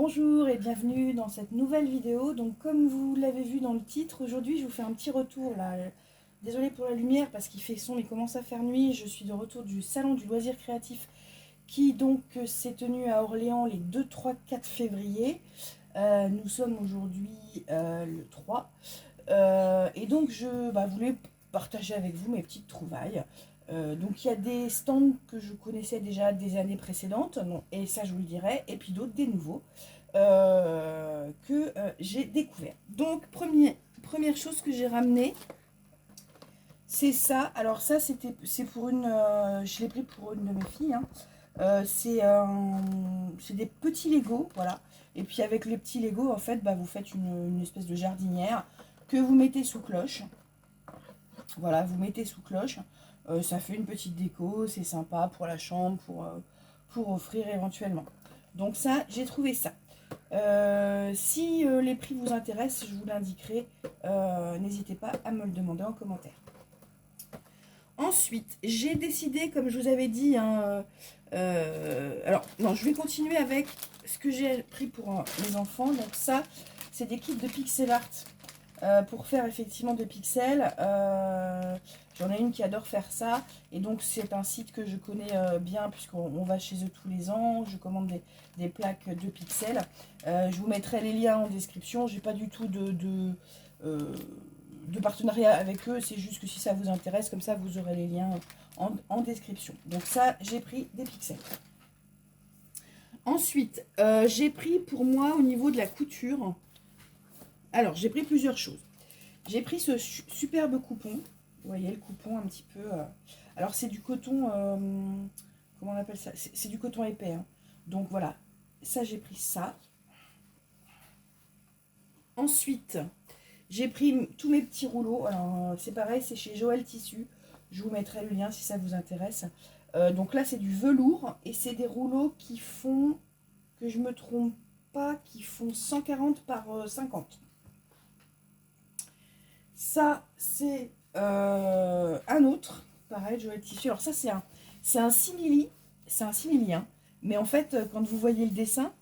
Bonjour et bienvenue dans cette nouvelle vidéo. Donc comme vous l'avez vu dans le titre, aujourd'hui je vous fais un petit retour là. Désolée pour la lumière parce qu'il fait sombre, il commence à faire nuit. Je suis de retour du salon du loisir créatif qui donc s'est tenu à Orléans les 2, 3, 4 février. Nous sommes aujourd'hui le 3. Et donc je voulais partager avec vous mes petites trouvailles. Donc il y a des stands que je connaissais déjà des années précédentes, et ça je vous le dirai, et puis d'autres, des nouveaux, que j'ai découvert. Donc première chose que j'ai ramené, c'est ça. Alors ça c'est pour une, je l'ai pris pour une de mes filles, hein. C'est des petits Lego, voilà. Et puis avec les petits Lego, en fait, vous faites une espèce de jardinière que vous mettez sous cloche. Voilà, vous mettez sous cloche. Ça fait une petite déco, c'est sympa pour la chambre, pour offrir éventuellement. Donc ça, j'ai trouvé ça. Si les prix vous intéressent, je vous l'indiquerai. N'hésitez pas à me le demander en commentaire. Ensuite, j'ai décidé, comme je vous avais dit, hein, alors non, je vais continuer avec ce que j'ai pris pour les enfants. Donc ça, c'est des kits de pixel art pour faire effectivement des pixels. J'en ai une qui adore faire ça, et donc c'est un site que je connais bien puisqu'on va chez eux tous les ans. Je commande des plaques de pixels. Je vous mettrai les liens en description. J'ai pas du tout de partenariat avec eux, c'est juste que si ça vous intéresse, comme ça vous aurez les liens en description. Donc ça, j'ai pris des pixels. Ensuite, j'ai pris pour moi au niveau de la couture. Alors, j'ai pris plusieurs choses. J'ai pris ce superbe coupon. Vous voyez le coupon un petit peu. Alors, c'est du coton. Comment on appelle ça? C'est du coton épais, hein. Donc voilà. Ça, j'ai pris ça. Ensuite, j'ai pris tous mes petits rouleaux. Alors, c'est pareil, c'est chez Joël Tissu. Je vous mettrai le lien si ça vous intéresse. Donc là, c'est du velours. Et c'est des rouleaux qui font, que je me trompe pas, qui font 140 par 50. Ça, c'est un autre. Pareil, Joël Tissu. Alors ça, c'est un simili. C'est un simili, hein. Mais en fait, quand vous voyez le dessin,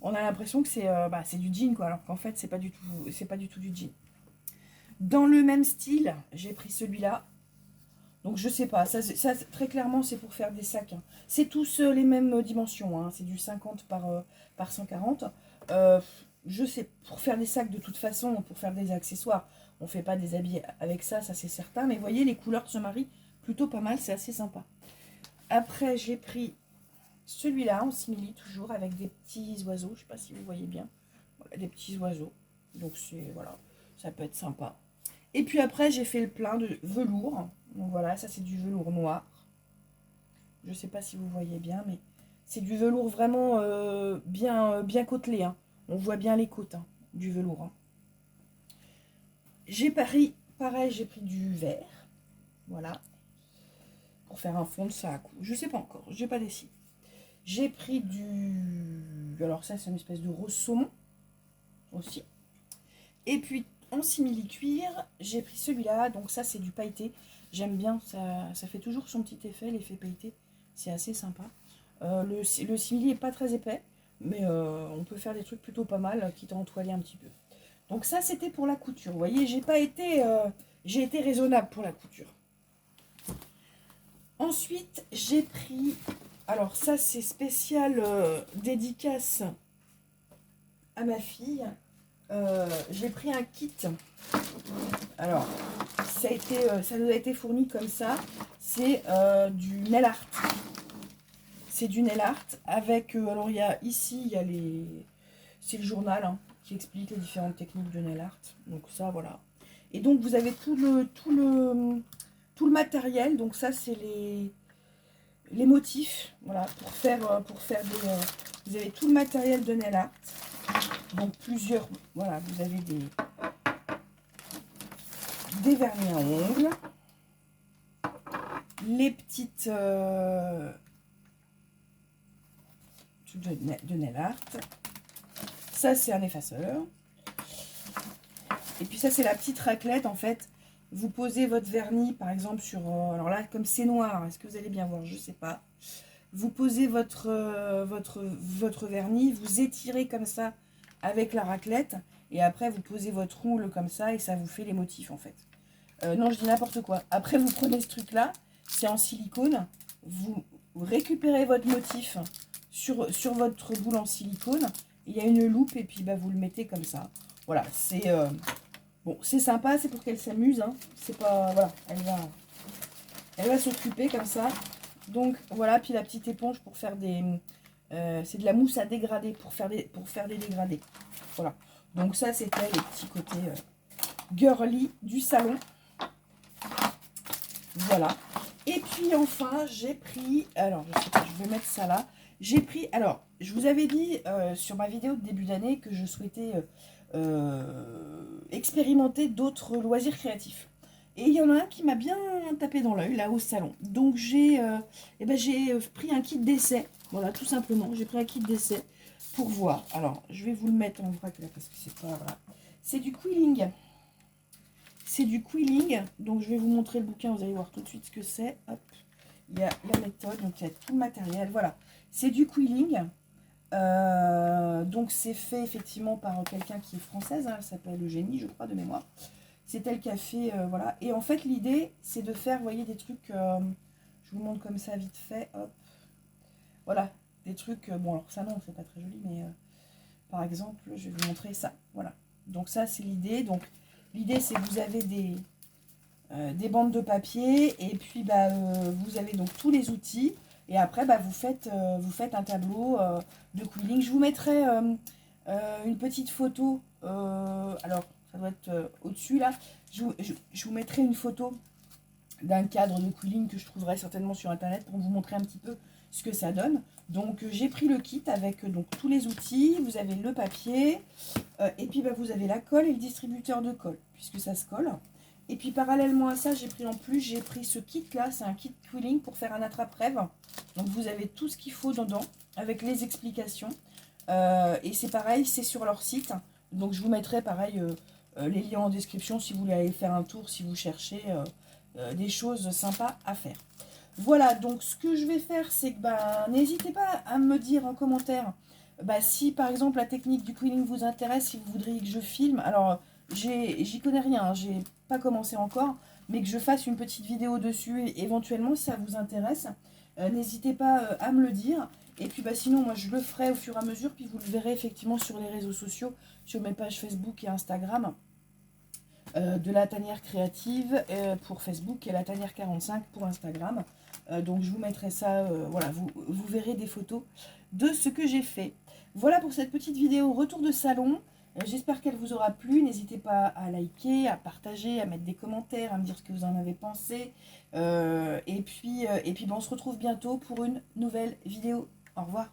on a l'impression que c'est du jean, quoi. Alors qu'en fait, c'est pas du tout du jean. Dans le même style, j'ai pris celui-là. Donc je sais pas, ça très clairement c'est pour faire des sacs, hein. C'est tous les mêmes dimensions, hein. C'est du 50 par 140. Je sais, pour faire des sacs de toute façon, pour faire des accessoires, on fait pas des habits avec ça, ça c'est certain. Mais vous voyez, les couleurs se marient plutôt pas mal, c'est assez sympa. Après j'ai pris celui-là en simili, toujours avec des petits oiseaux, je sais pas si vous voyez bien. Voilà, des petits oiseaux. Donc c'est, voilà, ça peut être sympa. Et puis après, j'ai fait le plein de velours. Donc voilà, ça c'est du velours noir. Je ne sais pas si vous voyez bien, mais c'est du velours vraiment bien côtelé, hein. On voit bien les côtes, hein, du velours, hein. J'ai pareil, j'ai pris du vert. Voilà. Pour faire un fond de sac. Je ne sais pas encore, je n'ai pas décidé. J'ai pris du... Alors ça, c'est une espèce de rose saumon aussi. Et puis en simili cuir, j'ai pris celui-là. Donc ça, c'est du pailleté. J'aime bien, ça fait toujours son petit effet, l'effet pailleté. C'est assez sympa. Le simili est pas très épais, mais on peut faire des trucs plutôt pas mal, quitte à entoiler un petit peu. Donc ça, c'était pour la couture. Vous voyez, j'ai été raisonnable pour la couture. Ensuite, j'ai pris... Alors ça, c'est spécial dédicace à ma fille. J'ai pris un kit. Alors, ça nous a été fourni comme ça. C'est du nail art. C'est du nail art avec... alors, il y a les... C'est le journal, hein, qui explique les différentes techniques de nail art. Donc ça, voilà. Et donc, vous avez tout le matériel. Donc ça, c'est les motifs. Voilà, pour faire des... vous avez tout le matériel de nail art. Donc plusieurs... Voilà, vous avez des vernis à ongles. Les petites... de nail art. Ça, c'est un effaceur. Et puis ça, c'est la petite raclette, en fait. Vous posez votre vernis, par exemple, sur... alors là, comme c'est noir, est-ce que vous allez bien voir? Je sais pas. vous posez votre vernis, vous étirez comme ça avec la raclette, et après vous posez votre roule comme ça, et ça vous fait les motifs en fait. Non, je dis n'importe quoi. Après, vous prenez ce truc-là, c'est en silicone, vous récupérez votre motif sur votre boule en silicone, il y a une loupe, et puis bah, vous le mettez comme ça. Voilà, c'est bon, c'est sympa, c'est pour qu'elle s'amuse, hein. C'est pas, voilà, elle va s'occuper comme ça. Donc voilà, puis la petite éponge pour faire des, c'est de la mousse à dégrader pour faire des dégradés. Voilà. Donc ça, c'était les petits côtés girly du salon. Voilà. Et puis enfin, j'ai pris, alors je sais pas, je vais mettre ça là. J'ai pris, alors je vous avais dit sur ma vidéo de début d'année que je souhaitais expérimenter d'autres loisirs créatifs. Et il y en a un qui m'a bien tapé dans l'œil là au salon. Donc j'ai pris un kit d'essai. Voilà, tout simplement, j'ai pris un kit d'essai pour voir. Alors, je vais vous le mettre en vrac là parce que c'est pas, voilà. C'est du quilling. C'est du quilling, donc je vais vous montrer le bouquin, vous allez voir tout de suite ce que c'est. Hop, il y a la méthode, donc il y a tout le matériel, voilà. C'est du quilling, donc c'est fait effectivement par quelqu'un qui est française, hein, elle s'appelle Eugénie, je crois, de mémoire. C'est elle qui a fait, voilà. Et en fait, l'idée, c'est de faire, vous voyez, des trucs, je vous montre comme ça vite fait, hop. Voilà, des trucs, bon alors ça non, c'est pas très joli, mais par exemple, je vais vous montrer ça, voilà. Donc ça, c'est l'idée, donc... L'idée, c'est que vous avez des bandes de papier et puis bah, vous avez donc tous les outils. Et après, bah, vous faites un tableau de quilling. Je vous mettrai une petite photo. Alors, ça doit être au-dessus là. Je vous mettrai une photo d'un cadre de quilling que je trouverai certainement sur internet pour vous montrer un petit peu ce que ça donne. Donc j'ai pris le kit avec donc tous les outils, vous avez le papier et puis bah, vous avez la colle et le distributeur de colle puisque ça se colle. Et puis parallèlement à ça, j'ai pris ce kit là, c'est un kit quilling pour faire un attrape-rêve. Donc vous avez tout ce qu'il faut dedans avec les explications et c'est pareil, c'est sur leur site. Donc je vous mettrai pareil les liens en description si vous voulez aller faire un tour, si vous cherchez des choses sympas à faire. Voilà, donc ce que je vais faire, c'est que bah, n'hésitez pas à me dire en commentaire bah, si par exemple la technique du quilling vous intéresse, si vous voudriez que je filme. Alors, j'y connais rien, hein, j'ai pas commencé encore, mais que je fasse une petite vidéo dessus et éventuellement si ça vous intéresse, n'hésitez pas à me le dire. Et puis bah, sinon, moi je le ferai au fur et à mesure, puis vous le verrez effectivement sur les réseaux sociaux, sur mes pages Facebook et Instagram. De la tanière créative pour Facebook et la tanière 45 pour Instagram. Donc je vous mettrai ça, voilà, vous verrez des photos de ce que j'ai fait. Voilà pour cette petite vidéo retour de salon. J'espère qu'elle vous aura plu. N'hésitez pas à liker, à partager, à mettre des commentaires, à me dire ce que vous en avez pensé. Et puis on se retrouve bientôt pour une nouvelle vidéo. Au revoir.